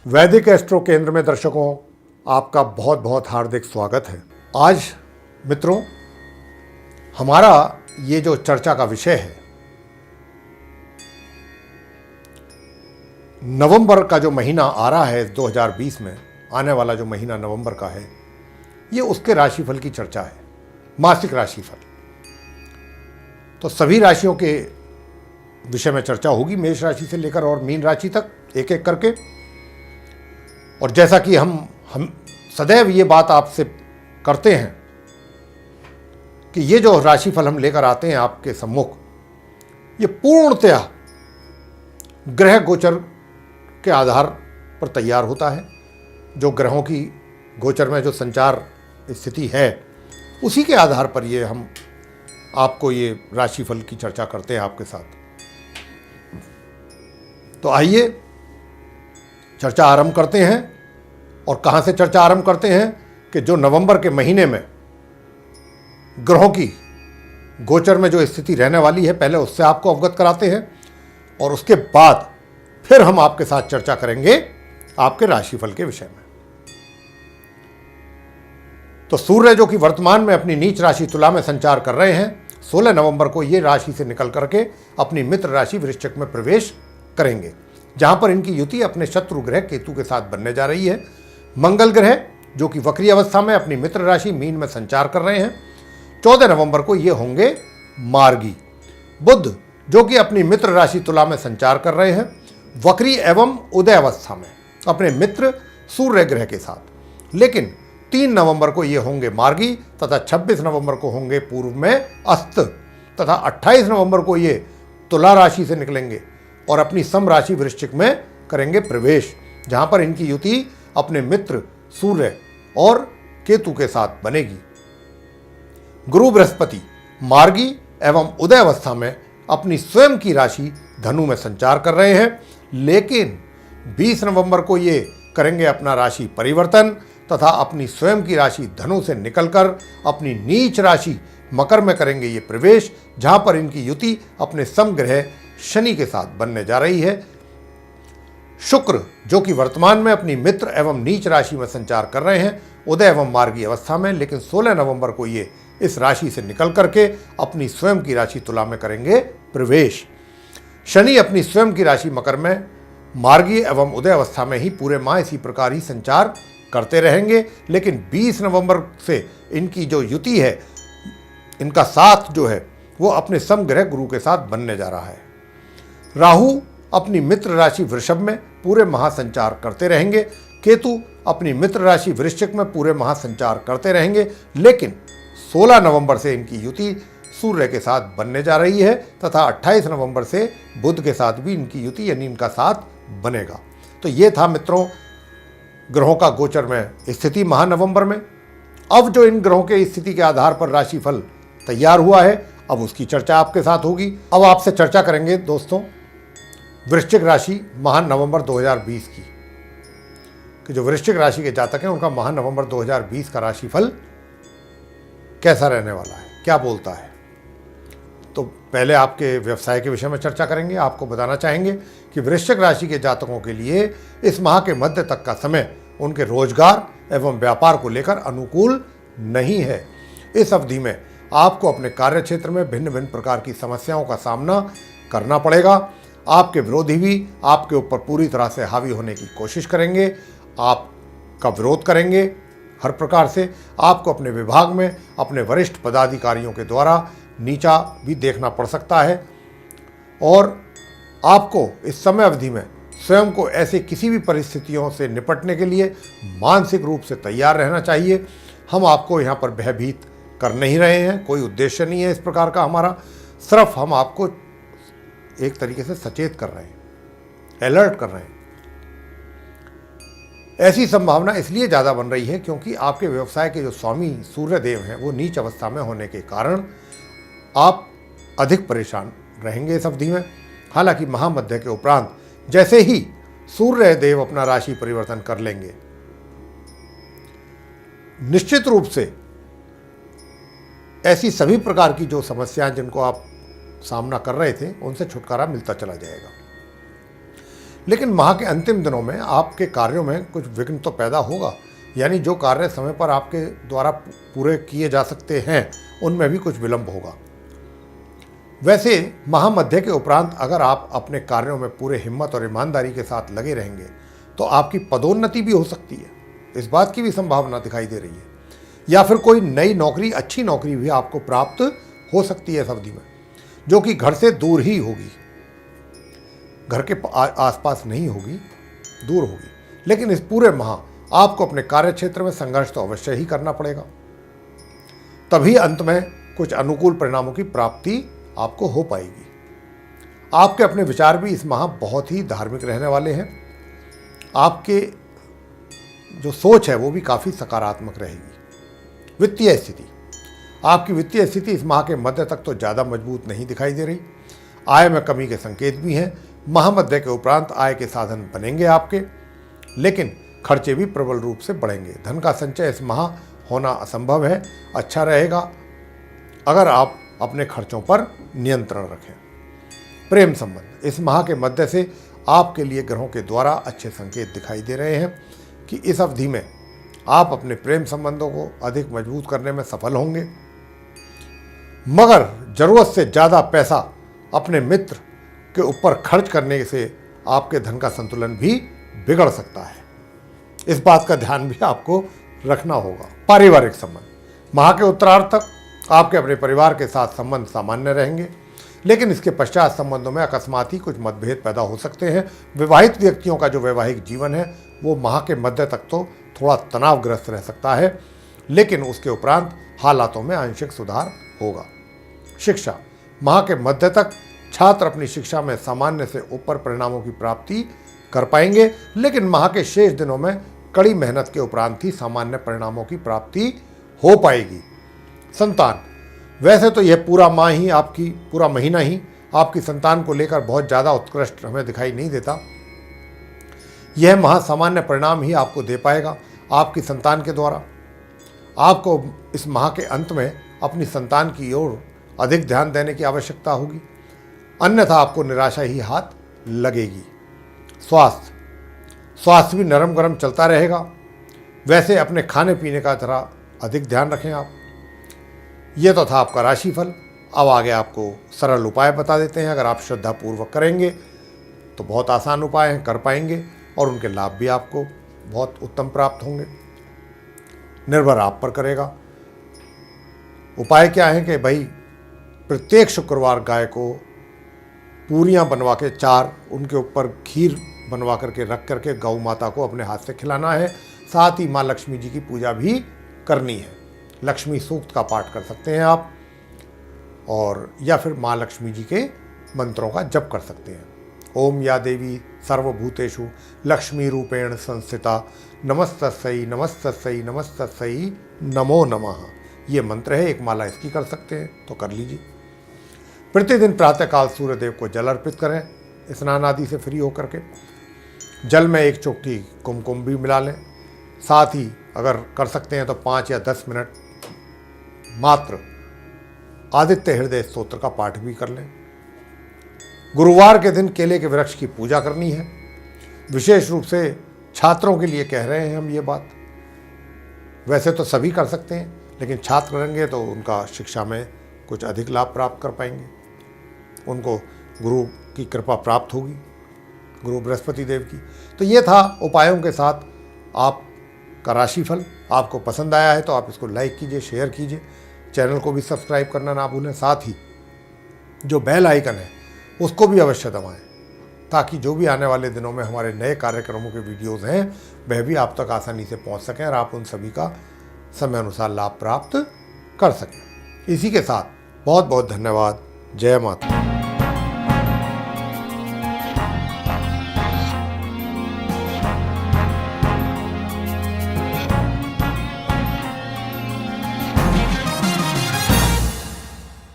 वैदिक एस्ट्रो केंद्र में दर्शकों आपका बहुत बहुत हार्दिक स्वागत है। आज मित्रों हमारा ये जो चर्चा का विषय है, नवंबर का जो महीना आ रहा है 2020 में, आने वाला जो महीना नवंबर का है, ये उसके राशिफल की चर्चा है, मासिक राशिफल। तो सभी राशियों के विषय में चर्चा होगी, मेष राशि से लेकर और मीन राशि तक एक एक करके। और जैसा कि हम सदैव ये बात आपसे करते हैं कि ये जो राशिफल हम लेकर आते हैं आपके सम्मुख, ये पूर्णतया ग्रह गोचर के आधार पर तैयार होता है। जो ग्रहों की गोचर में जो संचार स्थिति है, उसी के आधार पर ये हम आपको ये राशिफल की चर्चा करते हैं आपके साथ। तो आइए चर्चा आरंभ करते हैं। और कहाँ से चर्चा आरंभ करते हैं कि जो नवंबर के महीने में ग्रहों की गोचर में जो स्थिति रहने वाली है, पहले उससे आपको अवगत कराते हैं और उसके बाद फिर हम आपके साथ चर्चा करेंगे आपके राशिफल के विषय में। तो सूर्य जो कि वर्तमान में अपनी नीच राशि तुला में संचार कर रहे हैं, 16 नवंबर को ये राशि से निकल करके अपनी मित्र राशि वृश्चिक में प्रवेश करेंगे, जहां पर इनकी युति अपने शत्रु ग्रह केतु के साथ बनने जा रही है। मंगल ग्रह जो कि वक्री अवस्था में अपनी मित्र राशि मीन में संचार कर रहे हैं, 14 नवंबर को ये होंगे मार्गी। बुध जो कि अपनी मित्र राशि तुला में संचार कर रहे हैं, वक्री एवं उदय अवस्था में अपने मित्र सूर्य ग्रह के साथ, लेकिन 3 नवंबर को ये होंगे मार्गी तथा 26 नवंबर को होंगे पूर्व में अस्त तथा 28 नवंबर को ये तुला राशि से निकलेंगे और अपनी सम राशि वृश्चिक में करेंगे प्रवेश, जहां पर इनकी युति अपने मित्र सूर्य और केतु के साथ बनेगी। गुरु बृहस्पति मार्गी एवं उदय अवस्था में अपनी स्वयं की राशि धनु में संचार कर रहे हैं, लेकिन 20 नवंबर को ये करेंगे अपना राशि परिवर्तन तथा अपनी स्वयं की राशि धनु से निकलकर अपनी नीच राशि मकर में करेंगे ये प्रवेश, जहां पर इनकी युति अपने समग्रह शनि के साथ बनने जा रही है। शुक्र जो कि वर्तमान में अपनी मित्र एवं नीच राशि में संचार कर रहे हैं उदय एवं मार्गी अवस्था में, लेकिन 16 नवंबर को ये इस राशि से निकल करके अपनी स्वयं की राशि तुला में करेंगे प्रवेश। शनि अपनी स्वयं की राशि मकर में मार्गी एवं उदय अवस्था में ही पूरे माह इसी प्रकार ही संचार करते रहेंगे, लेकिन 20 नवंबर से इनकी जो युति है, इनका साथ जो है वो अपने समग्रह गुरु के साथ बनने जा रहा है। राहु अपनी मित्र राशि वृषभ में पूरे महासंचार करते रहेंगे, केतु अपनी मित्र राशि वृश्चिक में पूरे महासंचार करते रहेंगे, लेकिन 16 नवंबर से इनकी युति सूर्य के साथ बनने जा रही है तथा 28 नवंबर से बुध के साथ भी इनकी युति यानी इनका साथ बनेगा। तो ये था मित्रों ग्रहों का गोचर में स्थिति महानवंबर में। अब जो इन ग्रहों के स्थिति के आधार पर राशिफल तैयार हुआ है, अब उसकी चर्चा आपके साथ होगी। अब आपसे चर्चा करेंगे दोस्तों वृश्चिक राशि महानवंबर 2020 की, कि जो वृश्चिक राशि के जातक हैं उनका महानवंबर 2020 का राशिफल कैसा रहने वाला है, क्या बोलता है। तो पहले आपके व्यवसाय के विषय में चर्चा करेंगे। आपको बताना चाहेंगे कि वृश्चिक राशि के जातकों के लिए इस माह के मध्य तक का समय उनके रोजगार एवं व्यापार को लेकर अनुकूल नहीं है। इस अवधि में आपको अपने कार्य क्षेत्र में भिन्न भिन्न प्रकार की समस्याओं का सामना करना पड़ेगा। आपके विरोधी भी आपके ऊपर पूरी तरह से हावी होने की कोशिश करेंगे, आपका विरोध करेंगे हर प्रकार से। आपको अपने विभाग में अपने वरिष्ठ पदाधिकारियों के द्वारा नीचा भी देखना पड़ सकता है और आपको इस समय अवधि में स्वयं को ऐसे किसी भी परिस्थितियों से निपटने के लिए मानसिक रूप से तैयार रहना चाहिए। हम आपको यहाँ पर भयभीत कर नहीं रहे हैं, कोई उद्देश्य नहीं है इस प्रकार का हमारा, सिर्फ हम आपको एक तरीके से सचेत कर रहे हैं, अलर्ट कर रहे हैं। ऐसी संभावना इसलिए ज़्यादा बन रही है क्योंकि आपके व्यवसाय के जो स्वामी सूर्यदेव हैं वो नीच अवस्था में होने के कारण आप अधिक परेशान रहेंगे इस अवधि में। हालांकि महामध्य के उपरांत जैसे ही सूर्यदेव अपना राशि परिवर्तन कर लेंगे, निश्चित रूप से ऐसी सभी प्रकार की जो समस्याएं जिनको आप सामना कर रहे थे उनसे छुटकारा मिलता चला जाएगा। लेकिन माह के अंतिम दिनों में आपके कार्यों में कुछ विघ्न तो पैदा होगा, यानी जो कार्य समय पर आपके द्वारा पूरे किए जा सकते हैं उनमें भी कुछ विलंब होगा। वैसे महामध्य के उपरांत अगर आप अपने कार्यों में पूरे हिम्मत और ईमानदारी के साथ लगे रहेंगे तो आपकी पदोन्नति भी हो सकती है, इस बात की भी संभावना दिखाई दे रही है। या फिर कोई नई नौकरी, अच्छी नौकरी भी आपको प्राप्त हो सकती है इस अवधि में, जो कि घर से दूर ही होगी, घर के आसपास नहीं होगी, दूर होगी। लेकिन इस पूरे माह आपको अपने कार्य क्षेत्र में संघर्ष तो अवश्य ही करना पड़ेगा, तभी अंत में कुछ अनुकूल परिणामों की प्राप्ति आपको हो पाएगी। आपके अपने विचार भी इस माह बहुत ही धार्मिक रहने वाले हैं। आपके जो सोच है वो भी काफ़ी सकारात्मक रहेगी। वित्तीय स्थिति, आपकी वित्तीय स्थिति इस माह के मध्य तक तो ज़्यादा मजबूत नहीं दिखाई दे रही। आय में कमी के संकेत भी हैं। महामध्य के उपरांत आय के साधन बनेंगे आपके, लेकिन खर्चे भी प्रबल रूप से बढ़ेंगे। धन का संचय इस माह होना असंभव है। अच्छा रहेगा अगर आप अपने खर्चों पर नियंत्रण रखें। प्रेम संबंध, इस माह के मध्य से आपके लिए ग्रहों के द्वारा अच्छे संकेत दिखाई दे रहे हैं कि इस अवधि में आप अपने प्रेम संबंधों को अधिक मजबूत करने में सफल होंगे। मगर जरूरत से ज़्यादा पैसा अपने मित्र के ऊपर खर्च करने से आपके धन का संतुलन भी बिगड़ सकता है। इस बात का ध्यान भी आपको रखना होगा। पारिवारिक संबंध, माह के उत्तरार्ध तक आपके अपने परिवार के साथ संबंध सामान्य रहेंगे, लेकिन इसके पश्चात संबंधों में अकस्मात ही कुछ मतभेद पैदा हो सकते हैं। विवाहित व्यक्तियों का जो वैवाहिक जीवन है वो माह के मध्य तक तो थोड़ा तनावग्रस्त रह सकता है, लेकिन उसके उपरांत हालातों में आंशिक सुधार होगा। शिक्षा, माह के मध्य तक छात्र अपनी शिक्षा में सामान्य से ऊपर परिणामों की प्राप्ति कर पाएंगे, लेकिन माह के शेष दिनों में कड़ी मेहनत के उपरांत ही सामान्य परिणामों की प्राप्ति हो पाएगी। संतान, वैसे तो यह पूरा महीना ही आपकी संतान को लेकर बहुत ज़्यादा उत्कृष्ट हमें दिखाई नहीं देता। यह माह सामान्य परिणाम ही आपको दे पाएगा। आपकी संतान के द्वारा आपको इस माह के अंत में अपनी संतान की ओर अधिक ध्यान देने की आवश्यकता होगी, अन्यथा आपको निराशा ही हाथ लगेगी। स्वास्थ्य भी नरम गरम चलता रहेगा। वैसे अपने खाने पीने का जरा अधिक ध्यान रखें आप। यह तो था आपका राशिफल। अब आगे आपको सरल उपाय बता देते हैं। अगर आप श्रद्धापूर्वक करेंगे तो बहुत आसान उपाय हैं, कर पाएंगे और उनके लाभ भी आपको बहुत उत्तम प्राप्त होंगे। निर्भर आप पर करेगा। उपाय क्या है कि भाई प्रत्येक शुक्रवार गाय को पूरियां बनवा के 4 उनके ऊपर खीर बनवा करके रख करके गौ माता को अपने हाथ से खिलाना है। साथ ही माँ लक्ष्मी जी की पूजा भी करनी है। लक्ष्मी सूक्त का पाठ कर सकते हैं आप, और या फिर माँ लक्ष्मी जी के मंत्रों का जप कर सकते हैं। ओम या देवी सर्वभूतेषु लक्ष्मी रूपेण संस्थिता नमस्तस्यै नमस्तस्यै नमस्तस्यै नमो नमः। ये मंत्र है, एक माला इसकी कर सकते हैं तो कर लीजिए। प्रतिदिन प्रातःकाल सूर्यदेव को जल अर्पित करें, स्नान आदि से फ्री होकर के। जल में 1 चुटकी कुमकुम भी मिला लें। साथ ही अगर कर सकते हैं तो 5 या 10 मिनट मात्र आदित्य हृदय स्तोत्र का पाठ भी कर लें। गुरुवार के दिन केले के वृक्ष की पूजा करनी है। विशेष रूप से छात्रों के लिए कह रहे हैं हम ये बात। वैसे तो सभी कर सकते हैं, लेकिन छात्र करेंगे तो उनका शिक्षा में कुछ अधिक लाभ प्राप्त कर पाएंगे। उनको गुरु की कृपा प्राप्त होगी, गुरु बृहस्पति देव की। तो ये था उपायों के साथ आपका राशिफल। आपको पसंद आया है तो आप इसको लाइक कीजिए, शेयर कीजिए, चैनल को भी सब्सक्राइब करना ना भूलें। साथ ही जो बेल आइकन है उसको भी अवश्य दबाएं, ताकि जो भी आने वाले दिनों में हमारे नए कार्यक्रमों के वीडियोज़ हैं वह भी आप तक आसानी से पहुंच सकें और आप उन सभी का समय अनुसार लाभ प्राप्त कर सकें। इसी के साथ बहुत बहुत धन्यवाद। जय माता।